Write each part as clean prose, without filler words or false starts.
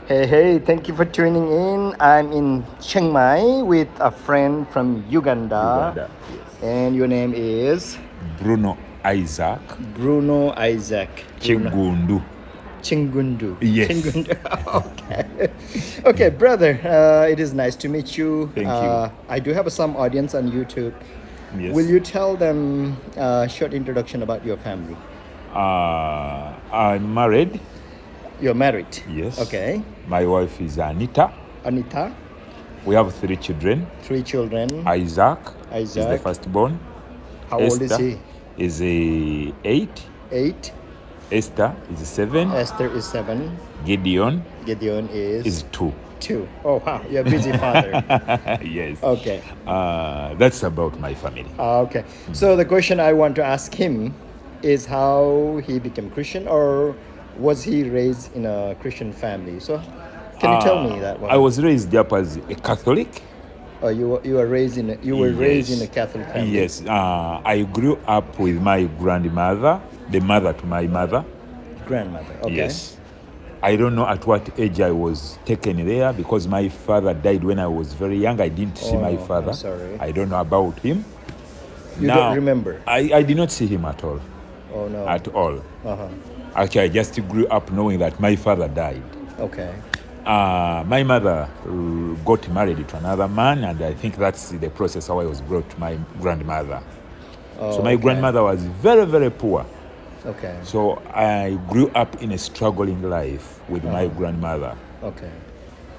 Hey, thank you for tuning in. I'm in Chiang Mai with a friend from Uganda. Uganda, yes. And your name is Bruno Isaac, Bruno Isaac. Chigundu. Chingundu. Yes. Chingundu. Okay. Okay, brother. It is nice to meet you. Thank you. I do have some audience on YouTube. Yes. Will you tell them a short introduction about your family? I'm married. You're married? Yes. Okay. My wife is Anita. Anita, We have 3 children. 3 children. Isaac is the Isaac. firstborn. How old is he? Is 8. 8. Esther is 7. Esther is 7. Gideon Gideon is 2. 2. Oh, wow. You're a busy father. Yes. Okay. That's about my family. Okay. So the question I want to ask him is how he became Christian, or was he raised in a Christian family? So can you tell me that one? I was raised up as a Catholic. Oh, you were raised in a Catholic family. Yes. I grew up with my grandmother, the mother to my mother. Grandmother. Okay. Yes. I don't know at what age I was taken there because my father died when I was very young. I didn't see my father. I'm sorry. I don't know about him. You don't remember? I did not see him at all. Oh, no. At all. Uh-huh. Actually, I just grew up knowing that my father died. Okay. My mother got married to another man, and I think that's the process how I was brought to my grandmother. Oh, So my grandmother was very, very poor. Okay. So I grew up in a struggling life with my grandmother. Okay.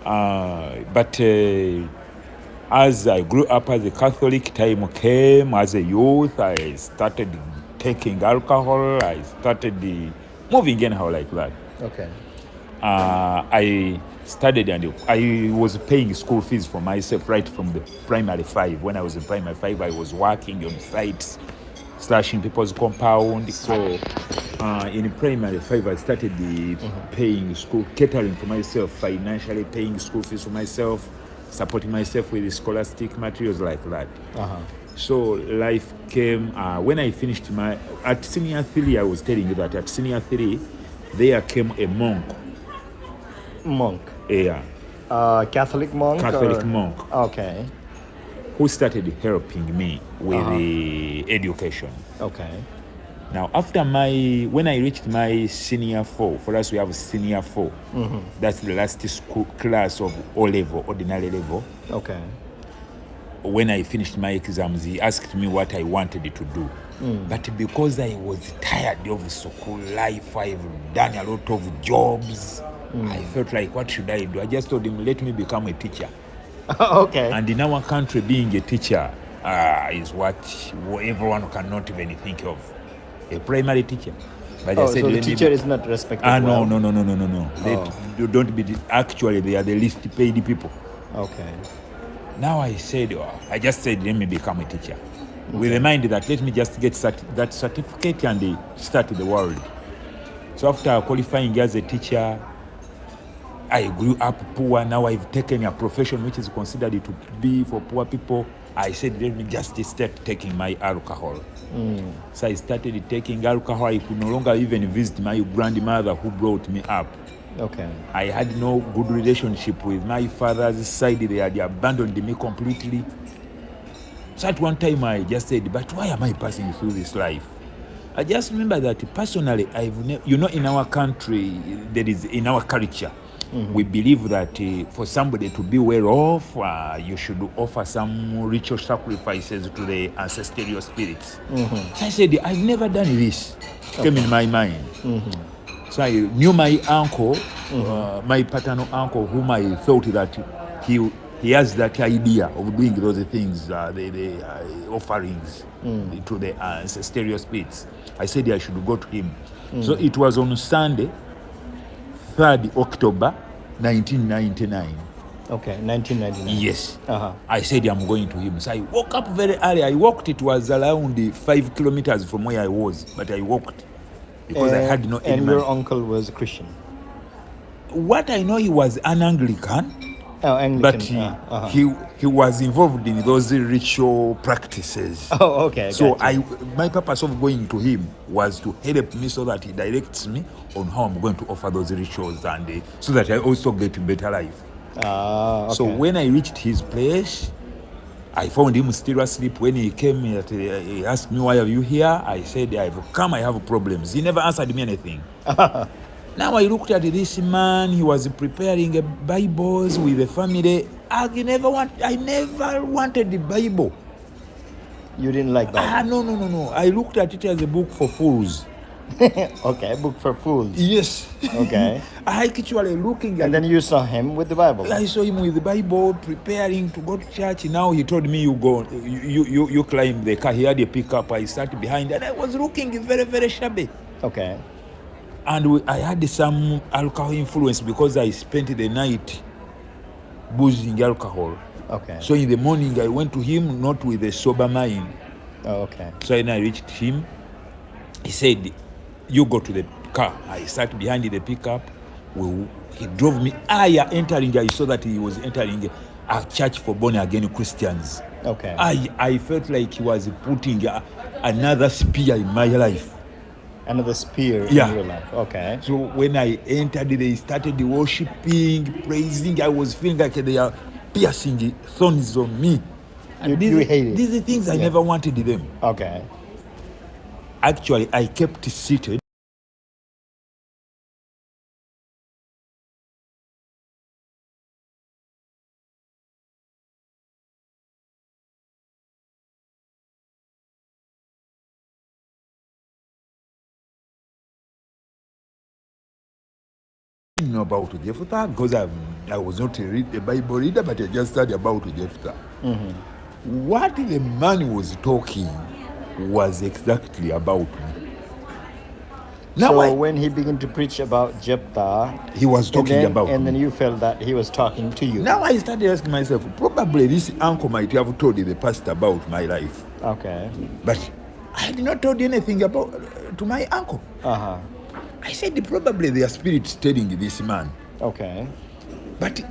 But as I grew up as a Catholic, time came as a youth. I started taking alcohol. I started moving anyhow like that. Okay. I studied and I was paying school fees for myself right from the primary 5. When I was in primary 5, I was working on sites, slashing people's compound. So in primary 5, I started paying school, catering for myself, financially paying school fees for myself, supporting myself with the scholastic materials like that. So life came when I finished at senior 3. I was telling you that at senior 3, there came a monk. Monk. Yeah. Catholic monk? Catholic monk. Okay. Who started helping me with the education. Okay. Now, when I reached my senior 4, for us we have senior 4. That's the last school class of O level, ordinary level. Okay. When I finished my exams, he asked me what I wanted to do. But because I was tired of school life, I've done a lot of jobs. I felt like, what should I do? I just told him, let me become a teacher. Okay. And in our country, being a teacher is what everyone cannot even think of. A primary teacher. But I said, so the teacher is not respected. No. Don't be. Actually, they are the least paid people. Okay. Now I just said, let me become a teacher. With the mind that let me just get that certificate and start the world. So after qualifying as a teacher, I grew up poor. Now I've taken a profession which is considered to be for poor people. I said, let me just start taking my alcohol. So I started taking alcohol. I could no longer even visit my grandmother who brought me up. Okay. I had no good relationship with my father's side. They had abandoned me completely. So at one time I just said, but why am I passing through this life? I just remember that personally, in our country, in our culture, we believe that for somebody to be well off, you should offer some ritual sacrifices to the ancestral spirits. So I said, I've never done this. It came in my mind. So I knew my uncle, my paternal uncle, whom I thought that he has that idea of doing those things, the offerings to the ancestral spirits. I said I should go to him. So it was on Sunday, 3rd October 1999. Okay, 1999. Yes. I said I'm going to him. So I woke up very early. I walked. It was around 5 kilometers from where I was, but I walked because I had And your uncle was a Christian? What I know, he was an Anglican. Oh, Anglican. But he was involved in those ritual practices. Oh, okay. So gotcha. my purpose of going to him was to help me so that he directs me on how I'm going to offer those rituals, and so that I also get a better life. Okay. So when I reached his place, I found him still asleep. When he came, he asked me, "Why are you here?" I said, "I've come, I have problems." He never answered me anything. Now I looked at this man. He was preparing Bibles with the family. I never wanted the Bible. You didn't like that? No. I looked at it as a book for fools. Okay, book for fools. Yes. Okay. I actually looking at And then you saw him with the Bible. I saw him with the Bible, preparing to go to church. Now he told me, you climb the car. He had a pickup. I sat behind, and I was looking very, very shabby. Okay. And I had some alcohol influence because I spent the night boozing alcohol. Okay. So in the morning, I went to him, not with a sober mind. Oh, okay. So when I reached him, he said, "You go to the car." I sat behind the pickup. He drove me. I saw that he was entering a church for born-again Christians. Okay. I felt like he was putting another spear in my life. Another spear Yeah. in your life. Okay. So when I entered, they started worshiping, praising. I was feeling like they are piercing thorns on me. You hate it. These are things I never wanted them. Okay. Actually, I kept seated. I didn't know about Jephthah because I was not a Bible reader, but I just studied about Jephthah. What the man was talking was exactly about me. Now So when he began to preach about Jephthah, he was talking about and me. then you felt that he was talking to you. Now I started asking myself, probably this uncle might have told the pastor about my life, Okay. but I did not told anything about to my uncle. I said probably their spirit telling this man. Okay. But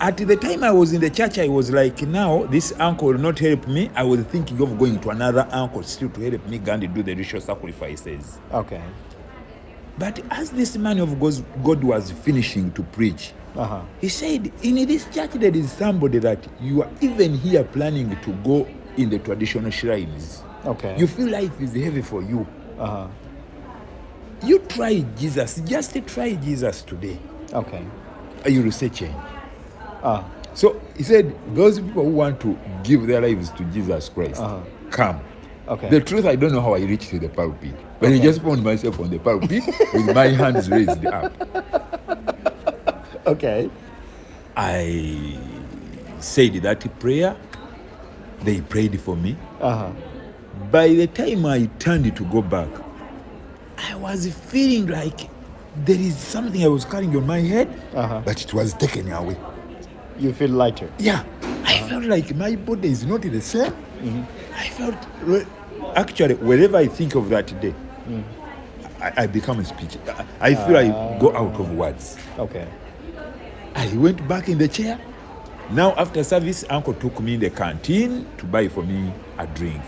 at the time I was in the church, I was like, now this uncle will not help me. I was thinking of going to another uncle still to help me go and do the ritual sacrifices. Okay. But as this man of God was finishing to preach, he said, in this church there is somebody that you are even here planning to go in the traditional shrines. Okay. You feel life is heavy for you. You try Jesus. Just try Jesus today. Okay. You will see change. So he said, those people who want to give their lives to Jesus Christ, come. Okay. The truth, I don't know how I reached to the pulpit, but I just found myself on the pulpit with my hands raised up. Okay. I said that prayer. They prayed for me. By the time I turned to go back, I was feeling like there is something I was carrying on my head, but it was taken away. You feel lighter. Yeah, I felt like my body is not the same. I felt, actually, wherever I think of that day, I become a speech. I feel I go out of words. Okay. I went back in the chair. Now, after service, uncle took me in the canteen to buy for me a drink.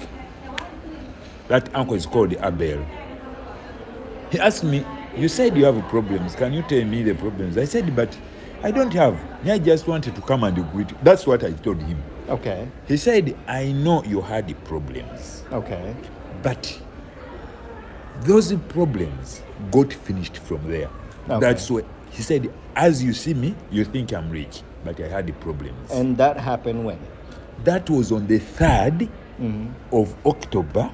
That uncle is called Abel. He asked me, "You said you have problems. Can you tell me the problems?" I said, "But I don't have. I just wanted to come and greet you." That's what I told him. Okay. He said, "I know you had the problems, Okay. but those problems got finished from there." Okay. That's what he said. "As you see me, you think I'm rich, but I had the problems." And that happened when? That was on the 3rd of October.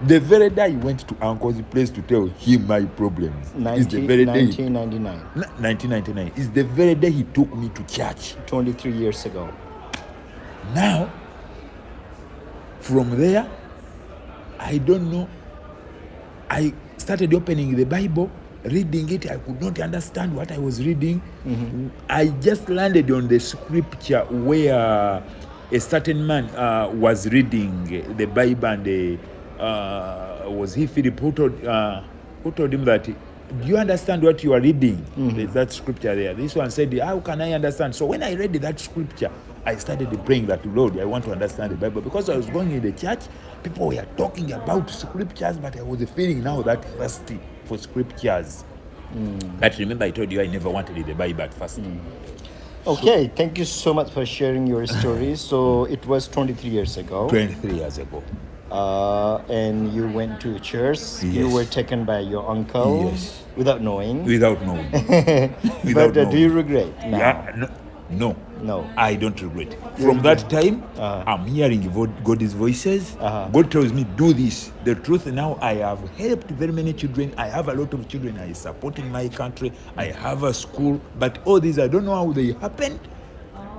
The very day I went to uncle's place to tell him my problems. Is the very day. 1999. 1999 is the very day he took me to church. 23 years ago. Now, from there, I don't know. I started opening the Bible, reading it. I could not understand what I was reading. I just landed on the scripture where a certain man was reading the Bible, and was he Philip who told him that do you understand what you are reading? There's that scripture there. This one said, how can I understand? So when I read that scripture, I started praying that, Lord, I want to understand the Bible. Because I was going in the church, people were talking about scriptures, but I was feeling now that thirsty for scriptures. But remember, I told you I never wanted the Bible at first. Okay, thank you so much for sharing your story. So it was 23 years ago. 23 years ago. And you went to church. You Yes. were taken by your uncle Yes. without knowing. Without knowing. But do you regret now? Yeah, no. No. I don't regret. From that time, I'm hearing God's voices. God tells me, do this. The truth now, I have helped very many children. I have a lot of children. I support in my country. I have a school. But all these, I don't know how they happen.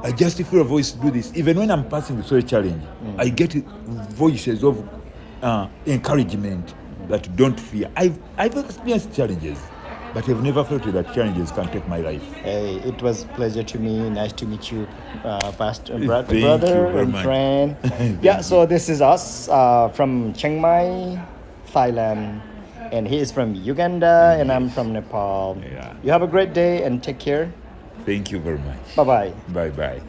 I just feel a voice to do this. Even when I'm passing through a challenge, I get voices of encouragement that don't fear. I've experienced challenges, but I've never felt that challenges can take my life. Hey, it was a pleasure to me. Nice to meet you, Pastor, Thank you brother very and much. friend. Yeah, so this is us from Chiang Mai, Thailand. And he is from Uganda, and I'm from Nepal. Yeah. You have a great day and take care. Thank you very much. Bye-bye. Bye-bye.